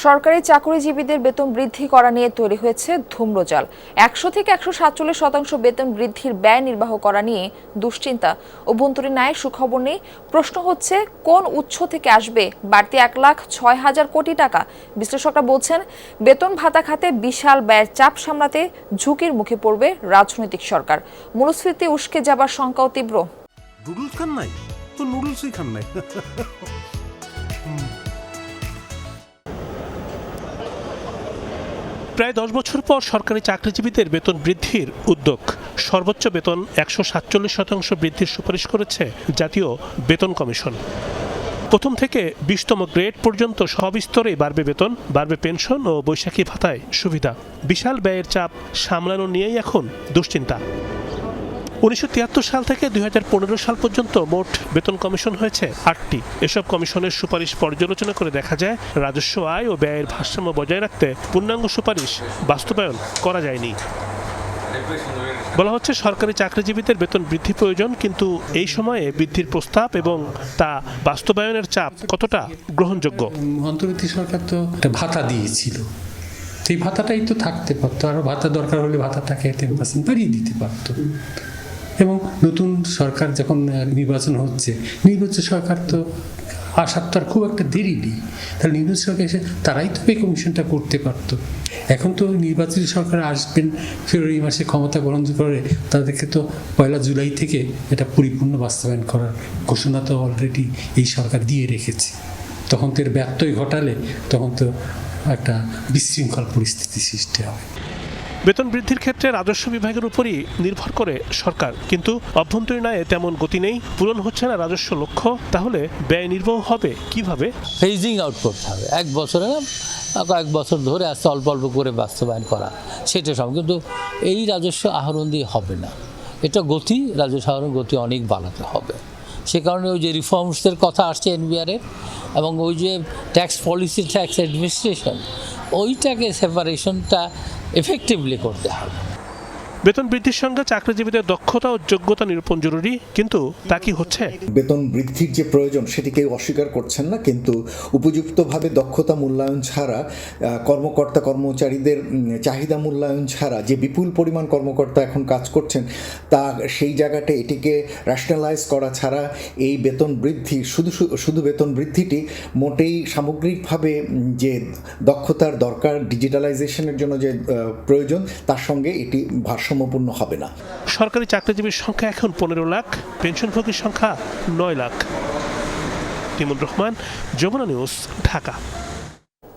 সরকারি চাকরিজীবীদের বেতন বৃদ্ধি করা নিয়ে তৈরি হয়েছে ধূম্রজাল। 100 থেকে 147% বেতন বৃদ্ধির ব্যয় নির্বাহ করা নিয়ে দুশ্চিন্তা। অভ্যন্তরীণ ন্যায় সুখবর নেই। প্রশ্ন হচ্ছে, কোন উৎস থেকে আসবে বাড়তি 1,06,000 কোটি টাকা? বিশ্লেষকরা বলছেন, বেতন ভাতা খাতে বিশাল ব্যয়ের চাপ সামলাতে ঝুঁকির মুখে পড়বে রাজনৈতিক সরকার। মূল্যস্ফীতি উস্কে যাবার শঙ্কাও তীব্র। নুডলস খান নাই তো নুডলসই খান নাই। প্রায় 10 বছর পর সরকারি চাকরিজীবীদের বেতন বৃদ্ধির উদ্যোগ। সর্বোচ্চ বেতন 147% বৃদ্ধির সুপারিশ করেছে জাতীয় বেতন কমিশন। প্রথম থেকে 20তম গ্রেড পর্যন্ত সব স্তরেই বাড়বে বেতন, বাড়বে পেনশন ও বৈশাখী ভাতায় সুবিধা। বিশাল ব্যয়ের চাপ সামলানো নিয়েই এখন দুশ্চিন্তা। 1973 সাল থেকে 2015 সাল পর্যন্ত মোট বেতন কমিশন হয়েছে 8টি। এসব কমিশনের সুপারিশ পর্যালোচনা করে দেখা যায়, রাজস্ব আয় ও ব্যয়ের ভারসাম্য বজায় রাখতে পূর্ণাঙ্গ সুপারিশ বাস্তবায়ন করা যায়নি। বলা হচ্ছে, সরকারি চাকরিজীবীদের বেতন বৃদ্ধি প্রয়োজন, কিন্তু এই সময়ে বৃদ্ধির প্রস্তাব এবং তা বাস্তবায়নের চাপ কতটা গ্রহণযোগ্য? অন্তর্বর্তী সরকার তো একটা ভাতা দিয়েছিল, সেই ভাতাটাই তো থাকতে পারতো, আরো ভাতা দরকার হলে ভাতাটাকে 10% বাড়িয়ে দিতে পারতো। এবং নতুন সরকার যখন নির্বাচন হচ্ছে, নির্বাচিত সরকার তো আসার তো আর খুব একটা দেরি নেই, তাহলে নির্বাচিত সরকার এসে তারাই তো এই কমিশনটা করতে পারতো। এখন তো নির্বাচিত সরকার আসবেন ফেব্রুয়ারি মাসে ক্ষমতা গ্রহণ করে, তাদেরকে তো 1 জুলাই থেকে এটা পরিপূর্ণ বাস্তবায়ন করার ঘোষণা তো অলরেডি এই সরকার দিয়ে রেখেছে। তখন তো এর ব্যত্যয় ঘটালে তখন তো একটা বিশৃঙ্খল পরিস্থিতি সৃষ্টি হবে। বেতন বৃদ্ধির ক্ষেত্রে রাজস্ব বিভাগের উপরই নির্ভর করে সরকার, কিন্তু অভ্যন্তরীণ আয়ে তেমন গতি নেই, পূরণ হচ্ছে না রাজস্ব লক্ষ্য। তাহলে ব্যয় নির্বাহ হবে কিভাবে? ফেজিং আউট করতে হবে, 1 বছরে না, কয়েক বছর ধরে আস্তে অল্প অল্প করে বাস্তবায়ন করা, সেটা সব। কিন্তু এই রাজস্ব আহরণ দিয়ে হবে না, এটা গতি, রাজস্ব আহরণ গতি অনেক বাড়াতে হবে। সে কারণে ওই যে রিফর্মসের কথা আসছে এনবিআর এবং ওই যে ট্যাক্স পলিসি, ট্যাক্স অ্যাডমিনিস্ট্রেশন, ওইটাকে সেপারেশনটা এফেক্টিভলি করতে হবে। বেতন বৃদ্ধির সঙ্গে চাকরিজীবীদের দক্ষতা ও যোগ্যতা নিরূপণ জরুরি, কিন্তু তা কি হচ্ছে? বেতন বৃদ্ধির যে প্রয়োজন সেটি কেউ অস্বীকার করছেন না, কিন্তু উপযুক্তভাবে দক্ষতা মূল্যায়ন ছাড়া, কর্মকর্তা কর্মচারীদের চাহিদা মূল্যায়ন ছাড়া যে বিপুল পরিমাণ কর্মকর্তা এখন কাজ করছেন, তা সেই জায়গাটা এটিকে র্যাশনালাইজ করা ছাড়া এই বেতন বৃদ্ধি, শুধু বেতন বৃদ্ধিটি মোটেই সামগ্রিকভাবে যে দক্ষতার দরকার, ডিজিটালাইজেশনের জন্য যে প্রয়োজন, তার সঙ্গে এটি ভারসাম্যপূর্ণ হবে না। সরকারি চাকরিজীবীর সংখ্যা এখন 15 লাখ, পেনশনভোগীর সংখ্যা 9 লাখ। তিমুর রহমান, যমুনা নিউজ, ঢাকা।